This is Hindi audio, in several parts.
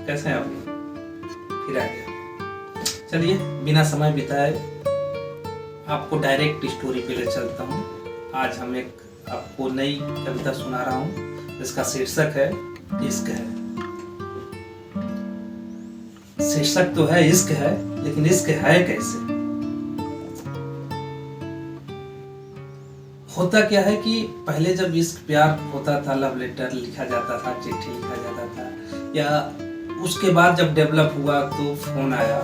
कैसे हैं आप? फिर आ गया। चलिए बिना समय बिताए आपको डायरेक्ट स्टोरी पे ले चलता हूँ। आज हम एक आपको नई कविता सुना रहा हूँ जिसका शीर्षक है इश्क है। शीर्षक तो है इश्क है, लेकिन इश्क है कैसे? होता क्या है कि पहले जब इश्क प्यार होता था, लव लेटर लिखा जाता था, चिट्ठी लिखा जाता था, या उसके बाद जब डेवलप हुआ तो फोन आया।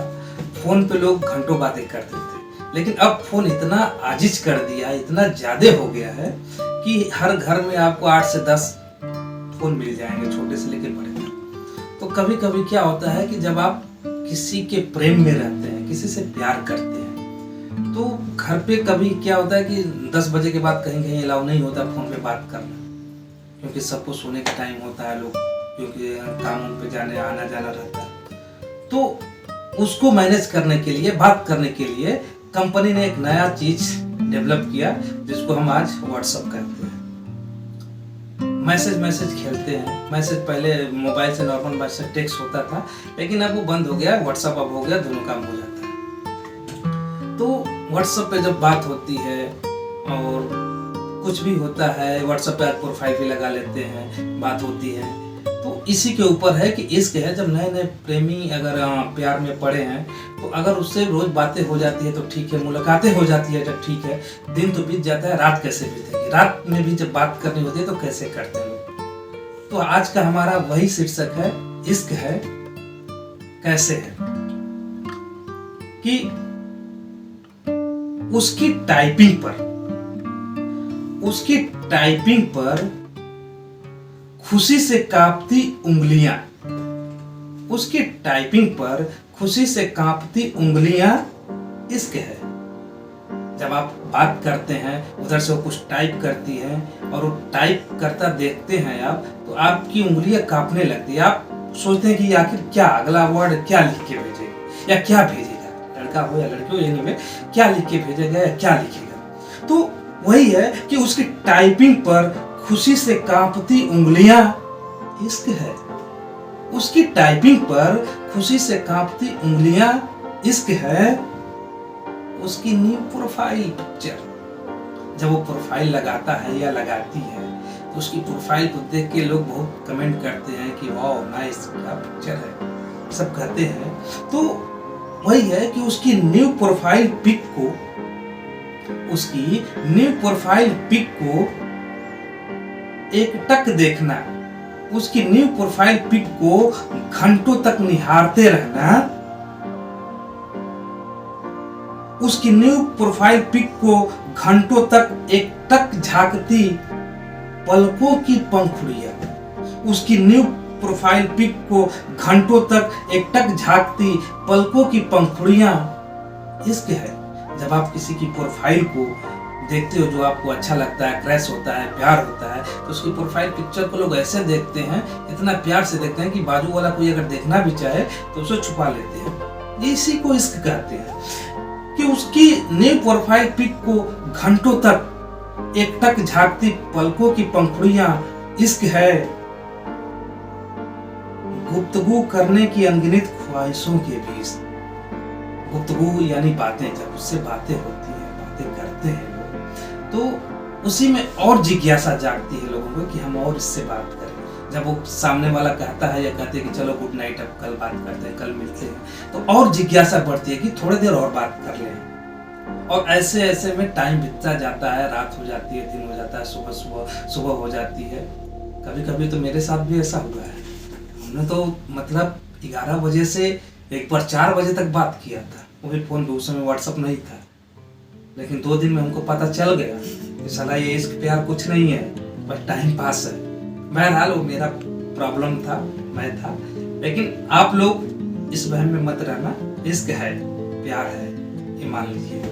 फोन पे लोग घंटों बातें करते थे, लेकिन अब फोन इतना आजिज कर दिया, इतना ज्यादा हो गया है कि हर घर में आपको 8 से 10 फोन मिल जाएंगे, छोटे से लेकर बड़े तक। तो कभी कभी क्या होता है कि जब आप किसी के प्रेम में रहते हैं, किसी से प्यार करते हैं, तो घर पे कभी क्या होता है कि 10 बजे के बाद कहीं कहीं अलाउ नहीं होता फोन पे बात करना, क्योंकि सबको सोने का टाइम होता है, लोग क्योंकि काम पे जाने आना जाना रहता है। तो उसको मैनेज करने के लिए, बात करने के लिए कंपनी ने एक नया चीज डेवलप किया जिसको हम आज व्हाट्सएप कहते हैं। मैसेज खेलते हैं। मैसेज पहले मोबाइल से नॉर्मल मैसेज टेक्स्ट होता था, लेकिन अब वो बंद हो गया, व्हाट्सएप अब हो गया, दोनों काम हो जाता है। तो व्हाट्सएप पे जब बात होती है और कुछ भी होता है, व्हाट्सएप पे प्रोफाइल भी लगा लेते हैं, बात होती है। तो इसी के ऊपर है कि इश्क है। जब नए नए प्रेमी अगर प्यार में पड़े हैं, तो अगर उससे रोज बातें हो जाती है तो ठीक है, मुलाकातें हो जाती है तो ठीक है, दिन तो बीत जाता है, रात कैसे बीतेगी? रात में भी जब बात करनी होती है तो कैसे करते हैं लोग? तो आज का हमारा वही शीर्षक है, इश्क है कैसे है। कि उसकी टाइपिंग पर खुशी से कांपती उंगलियां, उसकी टाइपिंग पर खुशी से कांपती उंगलियां इश्क है। जब आप बात करते हैं, उधर से वो कुछ टाइप करती है और वो टाइप करता देखते हैं आप, तो आपकी उंगलियां कांपने लगती है। आप सोचते हैं कि आखिर क्या अगला वर्ड क्या लिख के भेजेगा या क्या भेजेगा, लड़का हो या लड़की हो, यानी में क्या लिख के भेजेगा या क्या लिखेगा। तो वही है कि उसकी टाइपिंग पर खुशी से कांपती उंगलियां इश्क है। उसकी टाइपिंग पर खुशी से कांपती उंगलियां इश्क है। उसकी न्यू प्रोफाइल पिक्चर, जब वो प्रोफाइल लगाता है या लगाती है, तो उसकी प्रोफाइल को देख के लोग बहुत कमेंट करते हैं कि वाह नाइस, क्या पिक्चर है, सब कहते हैं। तो वही है कि उसकी न्यू प्रोफाइल पिक को एक टक देखना, उसकी न्यू प्रोफाइल पिक को घंटों तक निहारते रहना, उसकी न्यू प्रोफाइल पिक को घंटों तक एक टक झांकती पलकों की पंखुड़ियां, उसकी न्यू प्रोफाइल पिक को घंटों तक एक टक झांकती पलकों की पंखुड़ियां इश्क है। जब आप किसी की प्रोफाइल को देखते हो जो आपको अच्छा लगता है, क्रैश होता है, प्यार होता है, तो उसकी प्रोफाइल पिक्चर को लोग ऐसे देखते हैं, इतना प्यार से देखते हैं कि बाजू वाला कोई अगर देखना भी चाहे तो उसे छुपा लेते हैं। इसी को इश्क कहते हैं कि उसकी न्यू प्रोफाइल पिक को घंटों तक एक टक झांकती पलकों की पंखुड़ियां इश्क है। गुफ्तगू करने की अनगिनत ख्वाहिशों के बीच, गुफ्तगू यानी बातें, जब उससे बातें होती हैं, बातें करते हैं, तो उसी में और जिज्ञासा जागती है लोगों को कि हम और इससे बात करें। जब वो सामने वाला कहता है या कहते हैं कि चलो गुड नाइट, अब कल बात करते हैं, कल मिलते हैं, तो और जिज्ञासा बढ़ती है कि थोड़ी देर और बात कर लें। और ऐसे ऐसे में टाइम बीतता जाता है, रात हो जाती है, दिन हो जाता है, सुबह हो जाती है। कभी कभी तो मेरे साथ भी ऐसा हुआ है। हमने तो मतलब 11 बजे से एक बार 4 बजे तक बात किया था, वो भी फोन पे, उस समय व्हाट्सएप नहीं था, लेकिन 2 दिन में हमको पता चल गया कि साला ये इश्क प्यार कुछ नहीं है, बस टाइम पास है। बहरहाल वो मेरा प्रॉब्लम था, मैं था, लेकिन आप लोग इस वहम में मत रहना, इश्क है, प्यार है, ये मान लीजिए।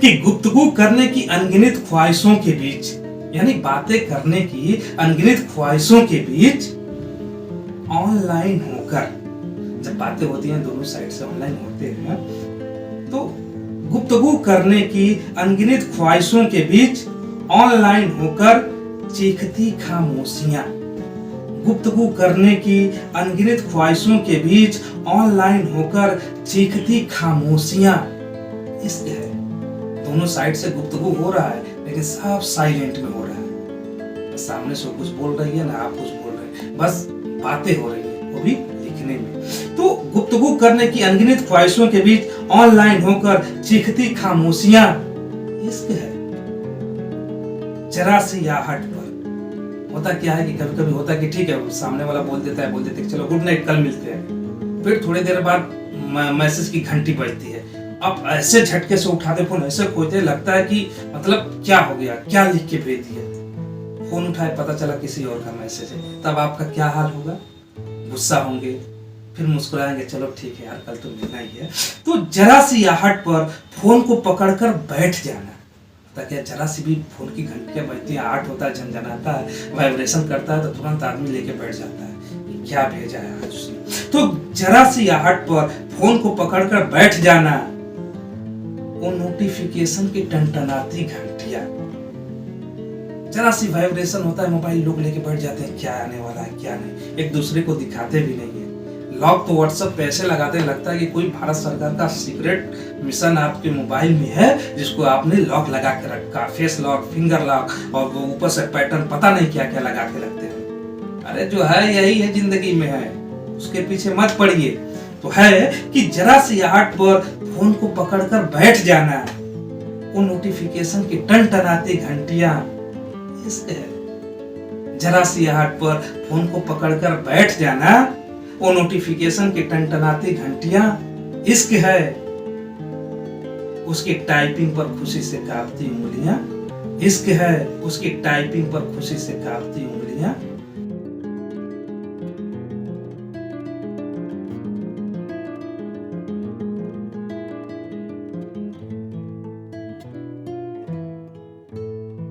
कि गुफ्तगू करने की अनगिनत ख्वाहिशों के बीच, यानी बातें करने की अनगिनत ख्वाहिशों के बीच ऑनलाइन होकर, जब बातें होती हैं दोनों साइड से ऑनलाइन होते हैं, तो गुफ्तगू करने की अनगिनत ख्वाहिशों के बीच ऑनलाइन होकर चीखती खामोशियां, गुफ्तगू करने की अनगिनत ख्वाहिशों के बीच ऑनलाइन होकर चीखती खामोशियां इश्क है। दोनों साइड से गुफ्तगू हो रहा है लेकिन सब साइलेंट में हो रहा है। सामने से कुछ बोल रही है ना आप कुछ बोल रहे हैं, बस बातें हो रही है, वो भी लिखने में। तो गुफ्तगू करने की अनगिनत ख्वाहिशों के बीच ऑनलाइन होकर चीखती खामोशियां इश्क है। जरा सी आहट पर होता क्या है कि कभी कभी होता है कि ठीक है सामने वाला बोल देता है चलो गुड नाइट कल मिलते हैं, फिर थोड़ी देर बाद मैसेज की घंटी बजती है। अब ऐसे झटके से उठाते फोन, ऐसे खोजते लगता है कि मतलब क्या हो गया, क्या लिख के भेज दिया। फोन उठाए पता चला किसी और का मैसेज है, तब आपका क्या हाल होगा? गुस्सा होंगे, फिर मुस्कुराएंगे, चलो ठीक है यार कल तो मिलना ही है। तो जरा सी आहट पर फोन को पकड़कर बैठ जाना, ताकि जरा सी भी फोन की घंटियां बजती है, आहट होता है, झनझनाता है, वाइब्रेशन करता है, तो तुरंत आदमी लेके बैठ जाता है क्या भेजा है आज उसने। तो जरा सी आहट पर फोन को पकड़कर बैठ जाना, वो नोटिफिकेशन की टनटनाती घंटियां, जरा सी वाइब्रेशन होता है, मोबाइल लोग लेके बैठ जाते हैं, क्या आने वाला है क्या नहीं, एक दूसरे को दिखाते भी नहीं है। लॉक तो व्हाट्सएप पे ऐसे लगाते हैं लगता है कि कोई भारत सरकार का सीक्रेट मिशन आपके मोबाइल में है जिसको आपने लॉक लगा के रखा, फेस लॉक, फिंगर लॉक, और वो ऊपर से पैटर्न पता नहीं क्या क्या लगा के रखते हैं। अरे जो है यही है जिंदगी में है, उसके पीछे मत पड़िए। तो है कि जरा सी आहट पर फोन को पकड़कर बैठ जाना, वो नोटिफिकेशन की टनटनाती घंटियां इश्क है। जरा सी आहट पर फोन को पकड़कर बैठ जाना, वो नोटिफिकेशन की टनटनाती घंटियां इश्क है। उसकी टाइपिंग पर खुशी से कांपती उंगलियां इश्क है। उसकी टाइपिंग पर खुशी से कांपती उंगलियां